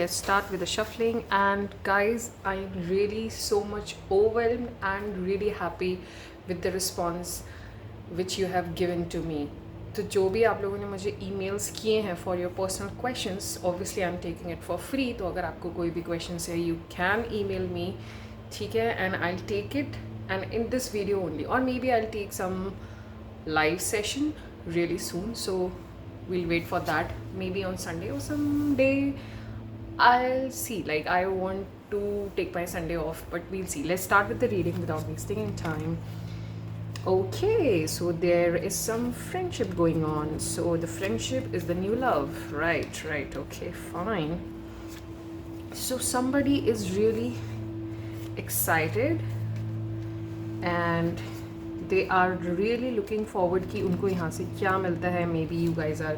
let's start with the shuffling. And guys, I'm really so much overwhelmed and really happy with the response which you have given to me. तो जो भी आप लोगों ने मुझे emails किए हैं for your personal questions, obviously I'm taking it for free. तो अगर आपको कोई भी questions है, you can email me, ठीक है, and I'll take it and in this video only, or maybe I'll take some live session really soon. So we'll wait for that, maybe on Sunday or someday. I'll see. Like, I want to take my Sunday off, but we'll see. Let's start with the reading without wasting any time. Okay, so there is some friendship going on. So the friendship is the new love. Right, okay, fine. So somebody is really excited and they are really looking forward कि उनको यहाँ से क्या मिलता है. Maybe you guys are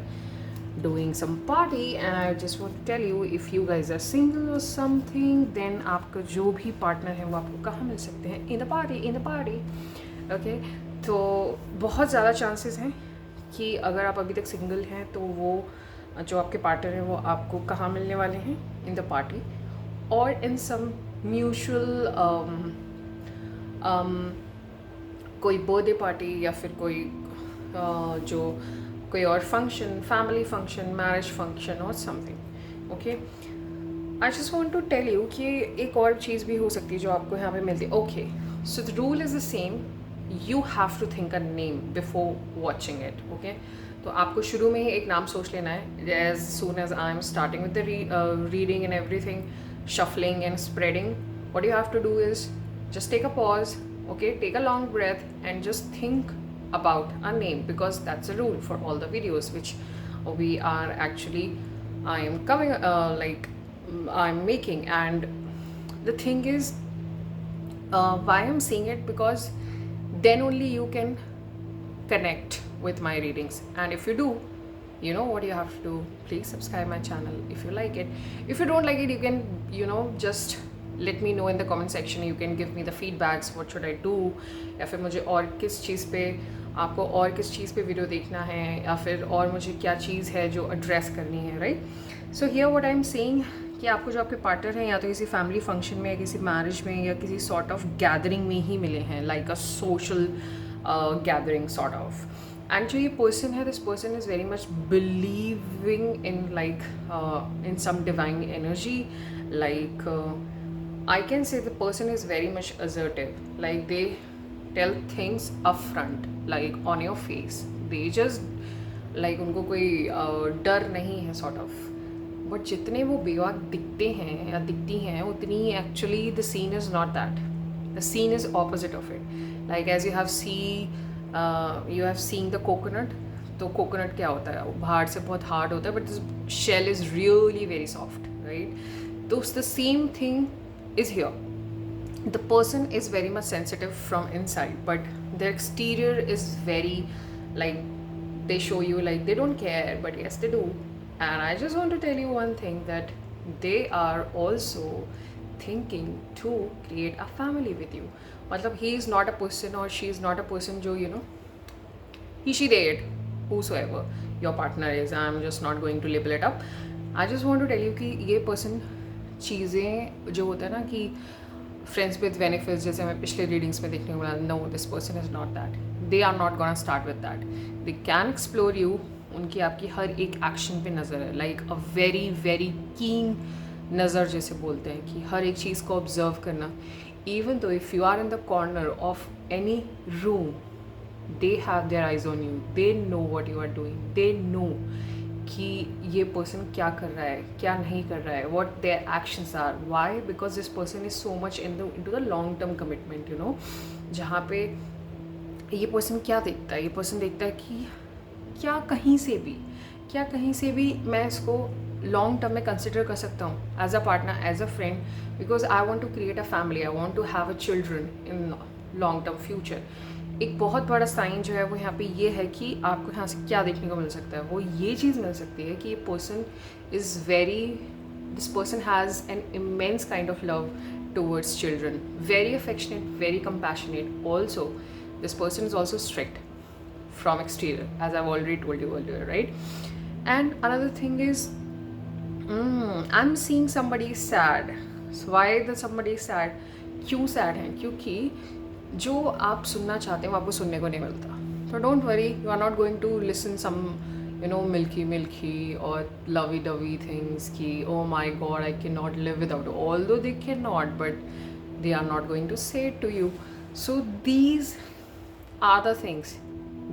doing some party and I just want to tell you, if you guys are single or something, then आपका जो भी partner है वो आपको कहाँ मिल सकते हैं? In the party. Okay, तो बहुत ज़्यादा chances हैं कि अगर आप अभी तक single हैं तो वो जो आपके partner हैं वो आपको कहाँ मिलने वाले हैं? In the party or in some mutual कोई बर्थडे पार्टी या फिर कोई जो कोई और function, family function, marriage function और something. Okay, I just want to tell you कि एक और चीज़ भी हो सकती है जो आपको यहाँ पे मिलती है. Okay, so the rule is the same. You have to think a name before watching it. Okay, तो आपको शुरू में ही एक नाम सोच लेना है. As soon as I am starting with the reading and everything, shuffling and spreading, what you have to do is just take a pause. Okay, take a long breath and just think about a name, because that's a rule for all the videos which we are actually I am coming I'm making. And the thing is, why I'm saying it, because then only you can connect with my readings. And if you do, you know what you have to do. Please subscribe my channel if you like it. If you don't like it, you can, you know, just let me know in the comment section. You can give me the feedbacks, what should I do, या फिर मुझे और किस चीज़ पे, आपको और किस चीज़ पे वीडियो देखना है, या फिर और मुझे क्या चीज़ है जो एड्रेस करनी है. Right, so here what I am saying कि आपको जो आपके पार्टनर हैं या तो किसी फैमिली फंक्शन में या किसी मैरिज में या किसी सॉर्ट ऑफ गैदरिंग में ही मिले हैं, like a social gathering sort of. And जो ये person है, this person is very much believing in in some divine energy. I can say the person is very much assertive. Like, they tell things upfront, like on your face. They just उनको कोई डर नहीं है sort of. But जितने वो बेवाक दिखते हैं या दिखती हैं उतनी actually the scene is not that. The scene is opposite of it. Like, as you have seen the coconut. तो कोकोनट क्या होता है, वो बाहर से बहुत हार्ड होता है, but this shell is really very soft. Right, तो the same thing is here. The person is very much sensitive from inside, but the exterior is very they show you like they don't care, but yes they do. And I just want to tell you one thing, that they are also thinking to create a family with you. मतलब he is not a person or she is not a person जो, you know, he, she, they, it, whosoever your partner is. I'm just not going to label it up. I just want to tell you कि ये person चीज़ें जो होता है ना कि friends with benefits, जैसे मैं पिछले readings में देखने को मिला, no, this person is not that. They are not gonna start with that. They can explore you. उनकी आपकी हर एक एक्शन पे नज़र है, like a very very keen नज़र जैसे बोलते हैं, कि हर एक चीज़ को ऑब्जर्व करना. Even though if you are in the corner of any room, they have their eyes on you. They know what you are doing. They know कि ये पर्सन क्या कर रहा है, क्या नहीं कर रहा है, what their actions are. Why? Because this person is so much into the long term commitment, you know. जहाँ पे ये पर्सन क्या देखता है, ये पर्सन देखता है कि क्या कहीं से भी मैं इसको लॉन्ग टर्म में कंसिडर कर सकता हूँ as a partner, as a friend, because I want to create a family, I want to have a children in long term future. एक बहुत बड़ा साइन जो है वो यहाँ पे ये है कि आपको यहाँ से क्या देखने को मिल सकता है, वो ये चीज़ मिल सकती है कि ये person is this person has an immense kind of love towards children, very affectionate, very compassionate. Also, this person is also strict from exterior, as I've already told you earlier, right? And another thing is, I am seeing somebody sad. Why the somebody sad? क्यों sad है? क्योंकि जो आप सुनना चाहते हैं वो आपको सुनने को नहीं मिलता. तो don't worry, you are not going to listen some milky milky और लवी डवी थिंग्स की oh my God I can not live without, although they can not, but they are not going to say it to you. So these are the things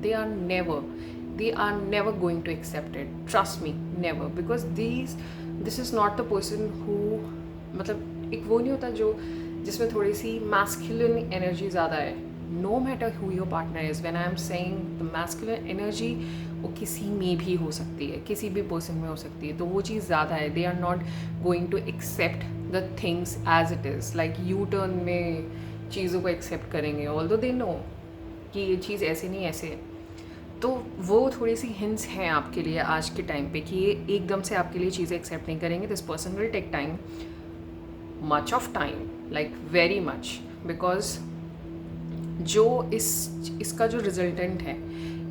they are never going to accept it, trust me, never, because this is not the person who, मतलब एक वो नहीं होता जो जिसमें थोड़ी सी masculine energy ज़्यादा है. No matter who your partner is, when I am saying the masculine energy, वो किसी में भी हो सकती है, किसी भी पर्सन में हो सकती है, तो वो चीज़ ज़्यादा है. They are not going to accept the things as it is. Like you turn में चीज़ों को एक्सेप्ट करेंगे, ऑल्दो दे नो कि ये चीज़ ऐसे नहीं ऐसे है. तो वो थोड़ी सी हिंट्स हैं आपके लिए आज के टाइम पे कि ये एकदम से आपके लिए चीज़ें एक्सेप्ट नहीं करेंगे. This person will take time, much of time, like very much, because जो इसका जो रिजल्टेंट है,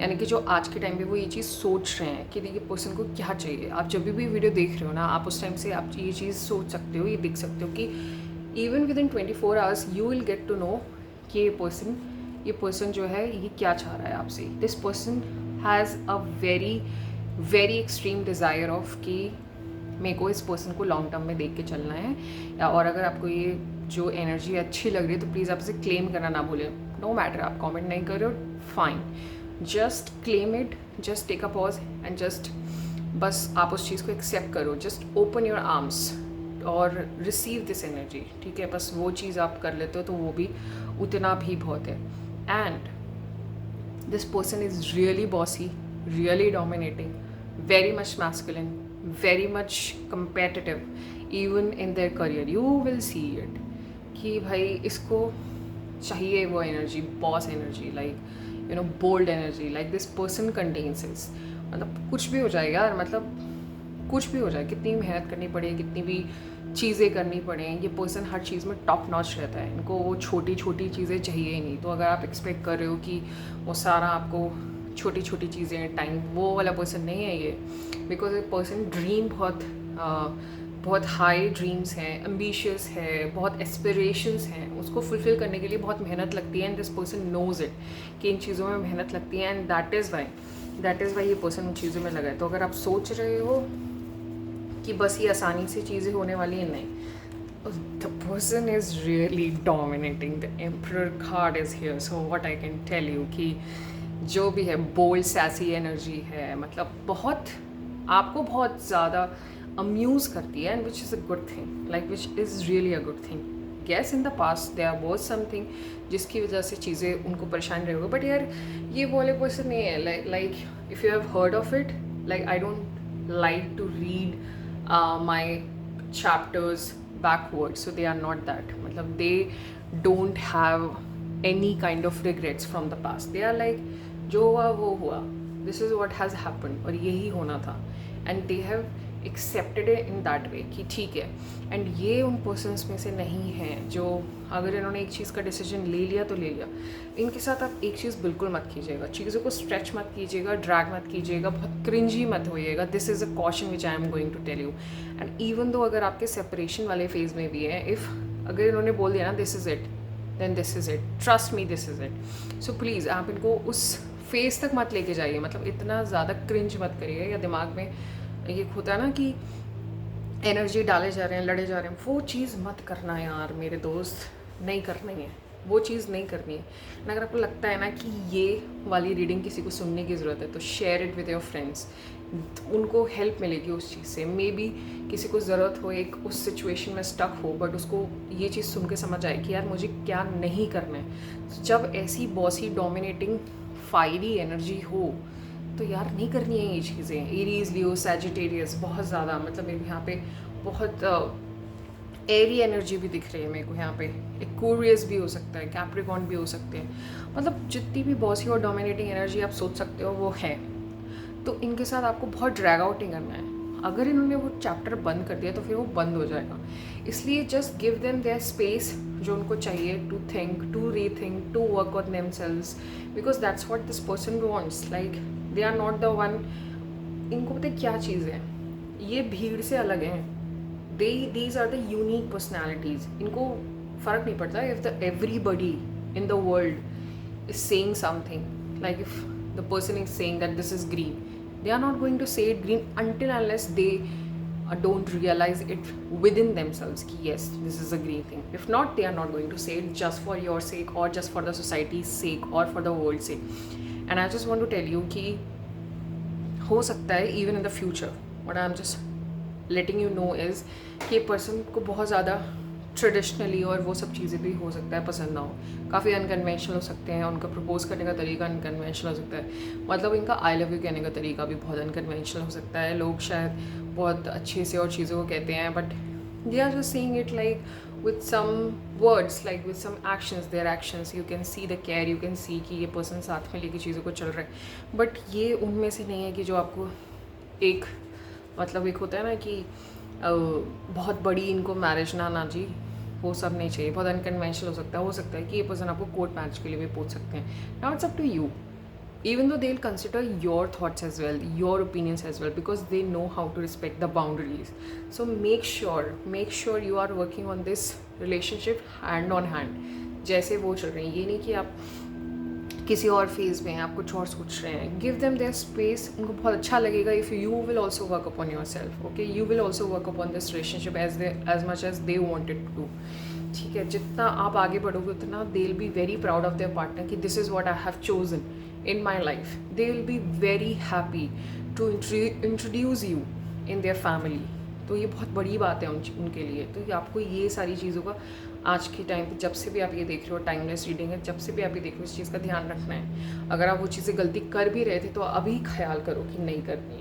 यानी कि जो आज के टाइम पे वो ये चीज़ सोच रहे हैं कि देखिए पर्सन को क्या चाहिए. आप जब भी वीडियो देख रहे हो ना, आप उस टाइम से आप ये चीज़ सोच सकते हो, ये देख सकते हो कि even within 24 hours you will get to know कि ये पर्सन जो है ये क्या चाह रहा है आपसे. This person has a very very extreme desire of कि मेरे को इस पर्सन को लॉन्ग टर्म में देख के चलना है. और अगर आपको ये जो एनर्जी अच्छी लग रही है तो प्लीज़ आप इसे क्लेम करना ना भूलें. नो मैटर आप कमेंट नहीं कर रहे हो, fine, just claim it, just take a pause and just बस आप उस चीज़ को एक्सेप्ट करो. जस्ट ओपन योर आर्म्स और रिसीव दिस एनर्जी. ठीक है, बस वो चीज़ आप कर लेते हो तो वो भी उतना भी बहुत है. And this person is really bossy, really dominating, very much masculine, very much competitive even in their career. You will see it कि भाई इसको चाहिए वो energy, boss energy, like bold energy, like this person contents is. मतलब कुछ भी हो जाए यार, मतलब कुछ भी हो जाए, कितनी मेहनत करनी पड़े, कितनी भी चीज़ें करनी पड़े, ये पर्सन हर चीज़ में टॉप नॉच रहता है. इनको वो छोटी छोटी चीज़ें चाहिए ही नहीं. तो अगर आप एक्सपेक्ट कर रहे हो कि वो सारा आपको छोटी छोटी चीज़ें टाइम, वो वाला पर्सन नहीं है ये. बिकॉज ए पर्सन ड्रीम बहुत हाई ड्रीम्स हैं, एम्बिशियस है, बहुत एस्पिरेशंस हैं, उसको फुलफ़िल करने के लिए बहुत मेहनत लगती है. And this person knows it कि इन चीज़ों में मेहनत लगती है. एंड दैट इज़ वाई ये पर्सन उन चीज़ों में लगा है. तो अगर आप सोच रहे हो कि बस ये आसानी से चीज़ें होने वाली हैं, नहीं. The person is really dominating. The Emperor card is here. So what I can tell you कि जो भी है बोल्ड सैसी एनर्जी है, मतलब बहुत आपको बहुत ज़्यादा अम्यूज़ करती है. And which is a good thing, like which is really a good thing. Yes in the past there was something जिसकी वजह से चीज़ें उनको परेशान रहे होगा, बट यार ये वाले पर्सन नहीं है. Like if you have heard of it, like I don't like to read my chapters backwards, so they are not that, मतलब they don't have any kind of regrets from the past. They are like जो हुआ वो हुआ, this is what has happened और यही होना था. and they have accepted it in that way कि ठीक है. and ये उन persons में से नहीं हैं जो अगर इन्होंने एक चीज़ का डिसीजन ले लिया तो ले लिया. इनके साथ आप एक चीज़ बिल्कुल मत कीजिएगा, चीज़ों को स्ट्रेच मत कीजिएगा, ड्रैग मत कीजिएगा, बहुत क्रिंजी मत होइएगा. This is a caution which I am going to tell you. And even though अगर आपके सेपरेशन वाले फेज में भी है, इफ़ अगर इन्होंने बोल दिया ना this is it, then this is it, trust me this is it. So please आप इनको उस फेज तक मत लेके जाइए. मतलब इतना ज़्यादा क्रिंज मत करिए, या दिमाग में ये होता है ना कि एनर्जी डाले जा रहे हैं, लड़े जा रहे हैं, वो चीज़ मत करना यार मेरे दोस्त, नहीं करनी है, वो चीज़ नहीं करनी है. अगर आपको लगता है ना कि ये वाली रीडिंग किसी को सुनने की ज़रूरत है तो share it with your friends. उनको हेल्प मिलेगी उस चीज़ से. मे बी किसी को ज़रूरत हो, एक उस सिचुएशन में स्टक हो, बट उसको ये चीज़ सुन के समझ आए कि यार मुझे क्या नहीं करना है. जब ऐसी बॉसी डोमिनेटिंग फायरी एनर्जी हो तो यार नहीं करनी है ये चीज़ें. एरीज, लियो, सैजिटेरियस, बहुत ज़्यादा, मतलब मेरे यहाँ पे बहुत एरी एनर्जी भी दिख रही है मेरे को यहाँ पे. एक्वेरियस भी हो सकता है, कैप्रिकॉर्न भी हो सकते हैं. मतलब जितनी भी बॉसी और डोमिनेटिंग एनर्जी आप सोच सकते हो वो है. तो इनके साथ आपको बहुत ड्रैग आउट नहीं करना है. अगर इन्होंने वो चैप्टर बंद कर दिया तो फिर वो बंद हो जाएगा. इसलिए just give them their space जो उनको चाहिए, to think, to rethink, to work on themselves, because that's what this person wants. Like they are not the one. इनको पता है क्या चीज़ है, ये भीड़ से अलग हैं. These are the unique personalities. इनको फ़र्क नहीं पड़ता if the everybody in the world is saying something. Like if the person is saying that this is green, they are not going to say it green until unless they don't realize it within themselves कि yes, this is a green thing. If not, they are not going to say it just for your sake or just for the society's sake or for the world's sake. And I just want to tell you कि हो सकता है even in the future, what I'm just letting you know is कि person को बहुत ज़्यादा traditionally और वो सब चीज़ें भी हो सकता है पसंद ना हो. काफ़ी अनकन्वेंशनल हो सकते हैं, उनका प्रपोज करने का तरीका अनकन्वेंशनल हो सकता है, मतलब इनका आई लव यू कहने का तरीका भी बहुत अनकन्वेंशनल हो सकता है. लोग शायद बहुत अच्छे से और चीज़ों को कहते हैं but they are just saying it like with some words, like with some actions, their actions you can see the care, you can see कि ये पर्सन साथ में लेके चीज़ों को चल रहा है. बट ये उनमें से नहीं है कि जो आपको एक मतलब एक होता है ना कि बहुत बड़ी इनको मैरिज ना जी, वो सब नहीं चाहिए. बहुत अनकन्वेंशनल हो सकता है कि ये पर्सन आपको कोर्ट मैरिज के लिए भी पूछ सकते हैं. Now it's up to you, even though they'll consider your thoughts as well, your opinions as well, because they know how to respect the boundaries. So make sure you are working on this relationship hand on hand. जैसे वो चल रही है, ये नहीं कि आप किसी और फेज़ में हैं, आप कुछ और सोच रहे हैं. Give them their space. उनको बहुत अच्छा लगेगा if you will also work upon yourself. Okay, you will also work upon this relationship as much as they wanted to do. ठीक है, जितना आप आगे बढ़ोगे उतना they will be very proud of their partner कि this is what I have chosen in my life. They will be very happy to introduce you in their family. तो ये बहुत बड़ी बात है उनके लिए. तो आपको ये सारी चीज़ों का आज के टाइम पे जब से भी आप ये देख रहे हो, टाइमलेस रीडिंग है, जब से भी आप ये देख रहे हो, इस चीज़ का ध्यान रखना है. अगर आप वो चीज़ें गलती कर भी रहे थे तो अभी ख्याल करो कि नहीं करनी है.